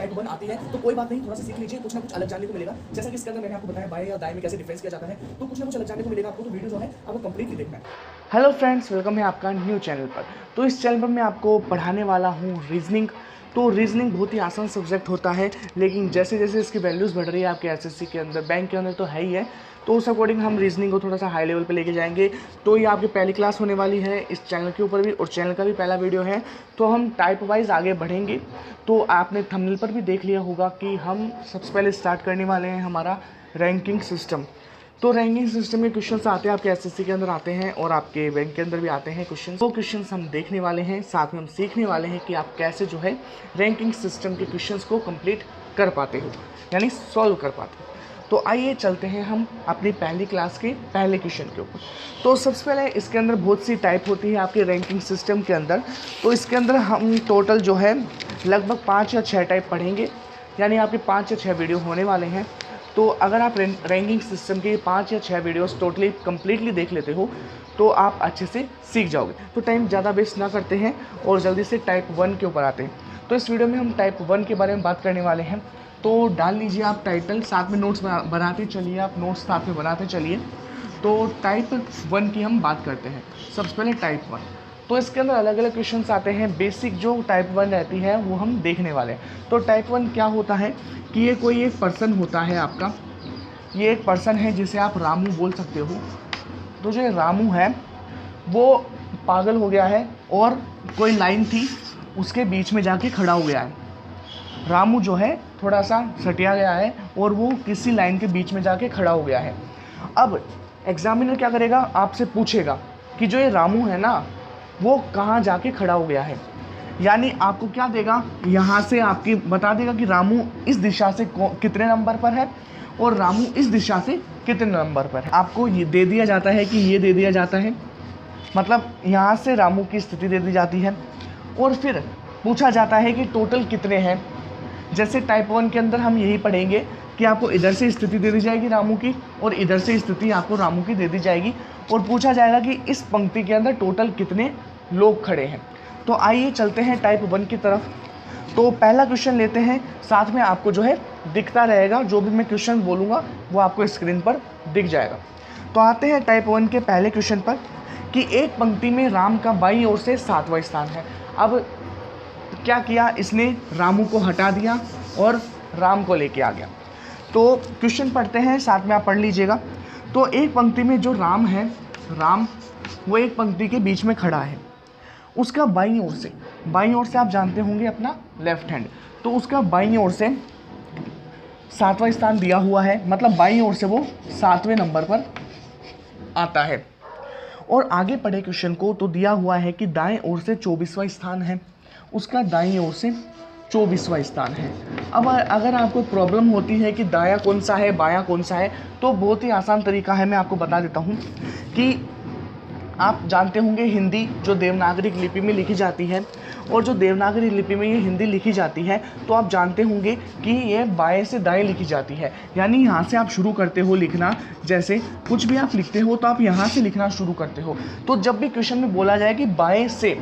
Type 1 आती है तो कोई बात नहीं, थोड़ा सा सीख लीजिए, कुछ ना कुछ अलग जानने को मिलेगा। जैसा कि इसके अंदर मैंने आपको बताया बाएं या दाएं में कैसे डिफरेंस किया जाता है, तो कुछ ना कुछ अलग जानने को मिलेगा आपको। तो वीडियो जो है आपको कंप्लीटली देखना है। हेलो फ्रेंड्स, वेलकम है आपका न्यू चैनल पर। तो इस चैनल पर मैं आपको पढ़ाने वाला हूँ रीजनिंग। तो रीजनिंग बहुत ही आसान सब्जेक्ट होता है, लेकिन जैसे जैसे इसकी वैल्यूज़ बढ़ रही है आपके एसएससी के अंदर, बैंक के अंदर तो है ही है, तो उस अकॉर्डिंग हम रीजनिंग को थोड़ा सा हाई लेवल पे लेके जाएंगे। तो ये आपकी पहली क्लास होने वाली है इस चैनल के ऊपर भी, और चैनल का भी पहला वीडियो है। तो हम टाइप वाइज आगे बढ़ेंगे। तो आपने थंबनेल पर भी देख लिया होगा कि हम सबसे पहले स्टार्ट करने वाले हैं हमारा रैंकिंग सिस्टम। तो रैंकिंग सिस्टम के क्वेश्चंस आते हैं आपके एसएससी के अंदर आते हैं, और आपके बैंक के अंदर भी आते हैं क्वेश्चंस। वो क्वेश्चंस हम देखने वाले हैं, साथ में हम सीखने वाले हैं कि आप कैसे जो है रैंकिंग सिस्टम के क्वेश्चंस को कंप्लीट कर पाते हो, यानी सॉल्व कर पाते हो। तो आइए चलते हैं हम अपनी पहली क्लास के पहले क्वेश्चन के ऊपर। तो सबसे पहले इसके अंदर बहुत सी टाइप होती है आपके रैंकिंग सिस्टम के अंदर। तो इसके अंदर हम टोटल जो है लगभग 5 या 6 टाइप पढ़ेंगे, यानी आपके 5 या 6 वीडियो होने वाले हैं। तो अगर आप रैंकिंग सिस्टम के 5 या 6 वीडियोस टोटली कम्प्लीटली देख लेते हो तो आप अच्छे से सीख जाओगे। तो टाइम ज़्यादा वेस्ट ना करते हैं और जल्दी से टाइप 1 के ऊपर आते हैं। तो इस वीडियो में हम टाइप 1 के बारे में बात करने वाले हैं। तो डाल लीजिए आप टाइटल, साथ में नोट्स बनाते चलिए, आप नोट्स साथ में बनाते चलिए। तो टाइप 1 की हम बात करते हैं। सबसे पहले टाइप 1, तो इसके अंदर अलग अलग क्वेश्चंस आते हैं। बेसिक जो टाइप 1 रहती है वो हम देखने वाले हैं। तो टाइप 1 क्या होता है कि ये कोई एक पर्सन होता है आपका, ये एक पर्सन है जिसे आप रामू बोल सकते हो। तो जो रामू है वो पागल हो गया है और कोई लाइन थी उसके बीच में जाके खड़ा हो गया है। रामू जो है थोड़ा सा सटिया गया है और वो किसी लाइन के बीच में जाके खड़ा हो गया है। अब एग्जामिनर क्या करेगा, आपसे पूछेगा कि जो ये रामू है ना वो कहाँ जाके खड़ा हो गया है। यानी आपको क्या देगा, यहाँ से आपकी बता देगा कि रामू इस दिशा से कितने नंबर पर है और रामू इस दिशा से कितने नंबर पर है। आपको ये दे दिया जाता है कि ये दे दिया जाता है, मतलब यहाँ से रामू की स्थिति दे दी जाती है, और फिर पूछा जाता है कि टोटल कितने हैं। जैसे टाइप 1 के अंदर हम यही पढ़ेंगे कि आपको इधर से स्थिति दे दी जाएगी रामू की और इधर से स्थिति आपको रामू की दे दी जाएगी, और पूछा जाएगा कि इस पंक्ति के अंदर टोटल कितने लोग खड़े हैं। तो आइए चलते हैं टाइप 1 की तरफ। तो पहला क्वेश्चन लेते हैं, साथ में आपको जो है दिखता रहेगा, जो भी मैं क्वेश्चन बोलूँगा वो आपको स्क्रीन पर दिख जाएगा। तो आते हैं टाइप 1 के पहले क्वेश्चन पर कि एक पंक्ति में राम का बाईं ओर से 7वां स्थान है। अब क्या किया इसने, रामू को हटा दिया और राम को लेके आ गया। तो क्वेश्चन पढ़ते हैं, साथ में आप पढ़ लीजिएगा। तो एक पंक्ति में जो राम है, राम वो एक पंक्ति के बीच में खड़ा है, उसका बाईं ओर से आप जानते होंगे अपना लेफ्ट हैंड, तो उसका बाईं ओर से 7वां स्थान दिया हुआ है, मतलब बाईं ओर से वो 7वें नंबर पर आता है। और आगे पढ़े क्वेश्चन को तो दिया हुआ है कि दाएं ओर से 24वां स्थान है, उसका दाईं ओर से 24वां स्थान है। अब अगर आपको प्रॉब्लम होती है कि दायां कौन सा है बायां कौन सा है, तो बहुत ही आसान तरीका है, मैं आपको बता देता हूँ कि आप जानते होंगे हिंदी जो देवनागरी लिपि में लिखी जाती है, और जो देवनागरी लिपि में ये हिंदी लिखी जाती है तो आप जानते होंगे कि ये बाएं से दाएं लिखी जाती है। यानी यहाँ से आप शुरू करते हो लिखना, जैसे कुछ भी आप लिखते हो तो आप यहाँ से लिखना शुरू करते हो। तो जब भी क्वेश्चन में बोला जाए कि बाएं से,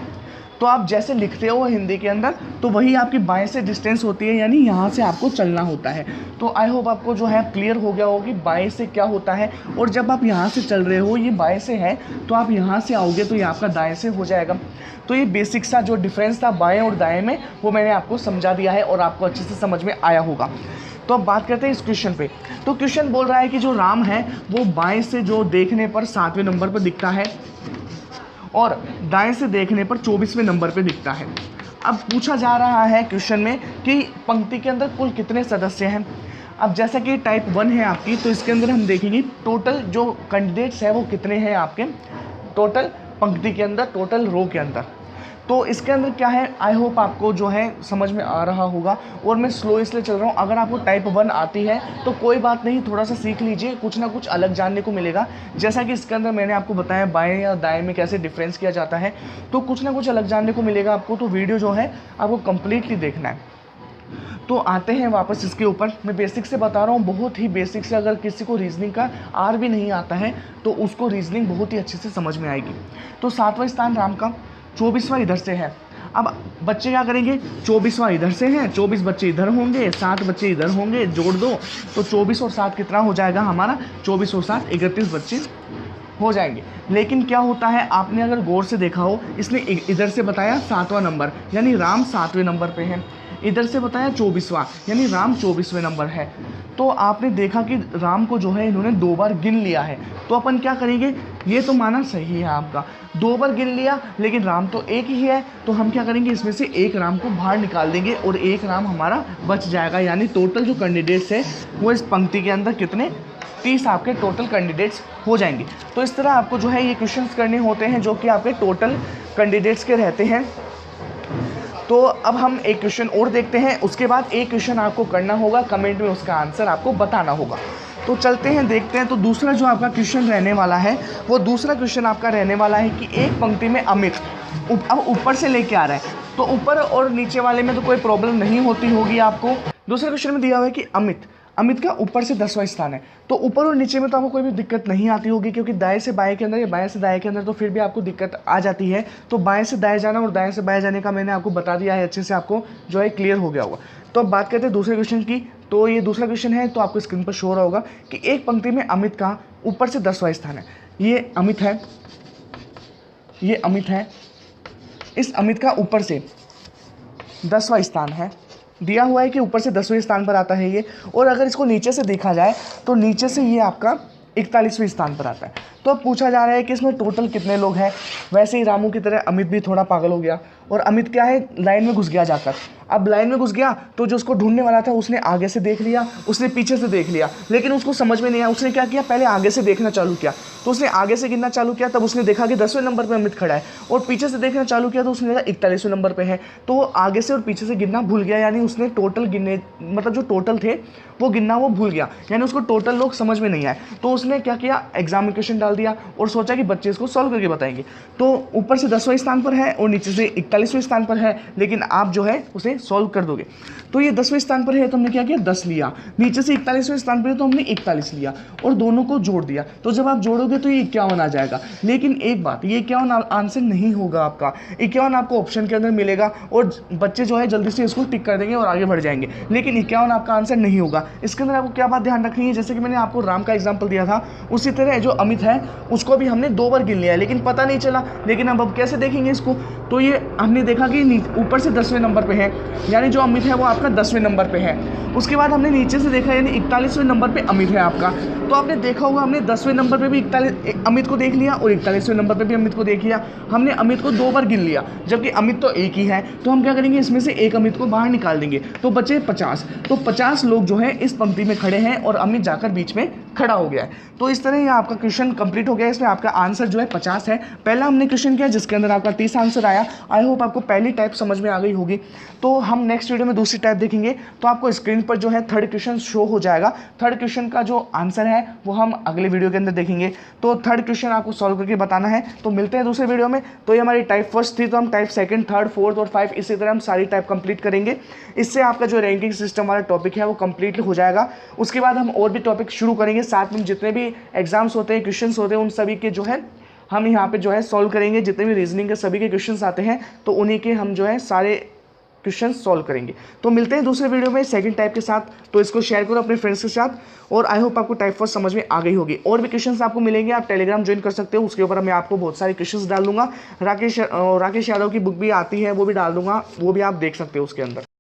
तो आप जैसे लिखते हो हिंदी के अंदर तो वही आपकी बाएं से डिस्टेंस होती है, यानी यहाँ से आपको चलना होता है। तो आई होप आपको जो है क्लियर हो गया होगा कि बाएं से क्या होता है। और जब आप यहाँ से चल रहे हो, ये बाएं से है, तो आप यहाँ से आओगे तो ये आपका दाएं से हो जाएगा। तो ये बेसिक सा जो डिफरेंस था बाएं और दाएं में, वो मैंने आपको समझा दिया है और आपको अच्छे से समझ में आया होगा। तो अब बात करते हैं इस क्वेश्चन पे। तो क्वेश्चन बोल रहा है कि जो राम है वो बाएं से जो देखने पर 7वें नंबर पर दिखता है और दाएं से देखने पर 24वें नंबर पे दिखता है। अब पूछा जा रहा है क्वेश्चन में कि पंक्ति के अंदर कुल कितने सदस्य हैं। अब जैसा कि टाइप 1 है आपकी, तो इसके अंदर हम देखेंगे टोटल जो कैंडिडेट्स हैं वो कितने हैं आपके टोटल पंक्ति के अंदर, टोटल रो के अंदर। तो इसके अंदर क्या है, आई होप आपको जो है समझ में आ रहा होगा, और मैं स्लो इसलिए चल रहा हूँ। अगर आपको टाइप 1 आती है तो कोई बात नहीं, थोड़ा सा सीख लीजिए, कुछ ना कुछ अलग जानने को मिलेगा। जैसा कि इसके अंदर मैंने आपको बताया बाएं या दाएं में कैसे डिफरेंस किया जाता है, तो कुछ ना कुछ अलग जानने को मिलेगा आपको। तो वीडियो जो है आपको कंप्लीटली देखना है। तो आते हैं वापस इसके ऊपर। मैं बेसिक से बता रहा हूँ, बहुत ही बेसिक से। अगर किसी को रीजनिंग का आर भी नहीं आता है तो उसको रीजनिंग बहुत ही अच्छे से समझ में आएगी। तो 7वां स्थान राम का, 24वां इधर से है। अब बच्चे क्या करेंगे, 24वां इधर से है, 24 बच्चे इधर होंगे, 7 बच्चे इधर होंगे, जोड़ दो तो 24 और 7 कितना हो जाएगा हमारा, 24 और 7 31 बच्चे हो जाएंगे। लेकिन क्या होता है, आपने अगर गौर से देखा हो, इसने इधर से बताया 7वां नंबर यानी राम 7वें नंबर पे है, इधर से बताया 24वां यानी राम 24वें नंबर है। तो आपने देखा कि राम को जो है इन्होंने 2 बार गिन लिया है। तो अपन क्या करेंगे, ये तो माना सही है आपका, 2 बार गिन लिया, लेकिन राम तो एक ही है, तो हम क्या करेंगे, इसमें से एक राम को बाहर निकाल देंगे और एक राम हमारा बच जाएगा। यानी टोटल जो कैंडिडेट्स है वो इस पंक्ति के अंदर कितने, 30 आपके टोटल कैंडिडेट्स हो जाएंगे। तो इस तरह आपको जो है ये क्वेश्चंस करने होते हैं जो कि आपके टोटल कैंडिडेट्स के रहते हैं। तो अब हम एक क्वेश्चन और देखते हैं, उसके बाद एक क्वेश्चन आपको करना होगा, कमेंट में उसका आंसर आपको बताना होगा। तो चलते हैं देखते हैं। तो दूसरा जो आपका क्वेश्चन रहने वाला है, वो दूसरा क्वेश्चन आपका रहने वाला है कि एक पंक्ति में अमित अब ऊपर से लेके आ रहा है, तो ऊपर और नीचे वाले में तो कोई प्रॉब्लम नहीं होती होगी आपको। दूसरे क्वेश्चन में दिया हुआ है कि अमित का ऊपर से 10वां स्थान है, तो ऊपर और नीचे में तो आपको कोई भी दिक्कत नहीं आती होगी, क्योंकि दाएं से बाएं के अंदर या बाएं से दाएं के अंदर तो फिर भी आपको दिक्कत आ जाती है। तो बाएं से दाएं जाना और दाएं से बाएं जाने का मैंने आपको बता दिया है, अच्छे से आपको जो है क्लियर हो गया होगा। तो अब बात करते हैं दूसरे क्वेश्चन की। तो ये दूसरा क्वेश्चन है, तो आपको स्क्रीन पर शो हो रहा होगा कि एक पंक्ति में अमित का ऊपर से 10वां स्थान है। ये अमित है, ये अमित है, इस अमित का ऊपर से 10वां स्थान है, दिया हुआ है कि ऊपर से 10वें स्थान पर आता है ये। और अगर इसको नीचे से देखा जाए तो नीचे से ये आपका 41वें स्थान पर आता है। तो अब पूछा जा रहा है कि इसमें टोटल कितने लोग हैं। वैसे ही रामू की तरह अमित भी थोड़ा पागल हो गया, और अमित क्या है, लाइन में घुस गया जाकर। अब लाइन में घुस गया तो जो उसको ढूंढने वाला था उसने आगे से देख लिया, उसने पीछे से देख लिया, लेकिन उसको समझ में नहीं आया। उसने क्या किया, पहले आगे से देखना चालू किया, तो उसने आगे से गिनना चालू किया, तब उसने देखा कि 10वें नंबर पर अमित खड़ा है, और पीछे से देखना चालू किया तो उसने देखा 41वें नंबर पर है। तो आगे से और पीछे से गिनना भूल गया, यानी उसने टोटल गिनने, मतलब जो टोटल थे वो गिनना वो भूल गया, यानी उसको टोटल लोग समझ में नहीं आए। तो उसने क्या किया, एग्जाम में क्वेश्चन डाल दिया और सोचा कि बच्चे इसको सॉल्व करके बताएंगे। तो ऊपर से 10वें स्थान पर है और नीचे से 41वें स्थान पर है, लेकिन आप जो है उसे सॉल्व कर दोगे। तो ये 10वें स्थान पर है तो हमने क्या किया, 10 लिया, नीचे से 41वें स्थान पर है तो हमने 41 लिया और दोनों को जोड़ दिया। तो जब आप जोड़ोगे तो ये 51 आ जाएगा। लेकिन एक बात, ये 51 आंसर नहीं होगा आपका, 51 आपको ऑप्शन के अंदर मिलेगा और बच्चे जो है जल्दी से इसको टिक कर देंगे और आगे बढ़ जाएंगे, लेकिन 51 आपका आंसर नहीं होगा। इसके अंदर आपको क्या बात ध्यान रखनी है, जैसे कि मैंने आपको राम का एग्जाम्पल दिया था, उसी तरह जो अमित है उसको भी हमने 2 बार गिन लिया, लेकिन पता नहीं चला। लेकिन अब कैसे देखेंगे इसको, तो ये हमने देखा कि ऊपर से 10वें नंबर पे है, यानी जो अमित है वो आपका 10वें नंबर पे है। उसके बाद हमने नीचे से देखा, यानी 41वें नंबर पे अमित है आपका। तो आपने देखा होगा हमने 10वें नंबर पे भी अमित को देख लिया और 41वें नंबर पे भी अमित को देख लिया। हमने अमित को 2 बार गिन लिया, जबकि अमित तो एक ही है। तो हम क्या करेंगे, इसमें से एक अमित को बाहर निकाल देंगे, तो बचे 50। तो 50 लोग जो है इस पंक्ति में खड़े हैं और अमित जाकर बीच में खड़ा हो गया है। तो इस तरह ये आपका क्वेश्चन कंप्लीट हो गया। इसमें आपका आंसर जो है 50 है। पहला हमने क्वेश्चन किया जिसके अंदर आपका 30 आंसर आया। आई होप आपको पहली टाइप समझ में आ गई होगी। तो हम नेक्स्ट वीडियो में दूसरी टाइप देखेंगे। तो आपको स्क्रीन पर जो है थर्ड क्वेश्चन शो हो जाएगा। थर्ड क्वेश्चन का जो आंसर है वो हम अगले वीडियो के अंदर देखेंगे। तो थर्ड क्वेश्चन आपको सॉल्व करके बताना है। तो मिलते हैं दूसरे वीडियो में। तो ये हमारी टाइप फर्स्ट थी, तो हम टाइप सेकंड, थर्ड, फोर्थ और 5 इसी तरह हम सारी टाइप कंप्लीट करेंगे। इससे आपका जो रैंकिंग सिस्टम वाला टॉपिक है वो कंप्लीट हो जाएगा। उसके बाद हम और भी टॉपिक शुरू करेंगे, साथ में जितने भी एग्जाम्स होते हैं, क्वेश्चंस होते हैं, उन सभी के जो है हम यहाँ पे जो है सॉल्व करेंगे। जितने भी रीजनिंग के सभी के क्वेश्चंस आते हैं तो उन्हीं के हम जो है सारे क्वेश्चंस सॉल्व करेंगे। तो मिलते हैं दूसरे वीडियो में सेकंड टाइप के साथ। तो इसको शेयर करो अपने फ्रेंड्स के साथ और आई होप आपको टाइप फर्स्ट समझ में आ गई होगी। और भी क्वेश्चंस आपको मिलेंगे, आप टेलीग्राम ज्वाइन कर सकते हो, उसके ऊपर मैं आपको बहुत सारे क्वेश्चंस डाल दूंगा। राकेश यादव की बुक भी आती है, वो भी डाल दूंगा, वो भी आप देख सकते हो उसके अंदर।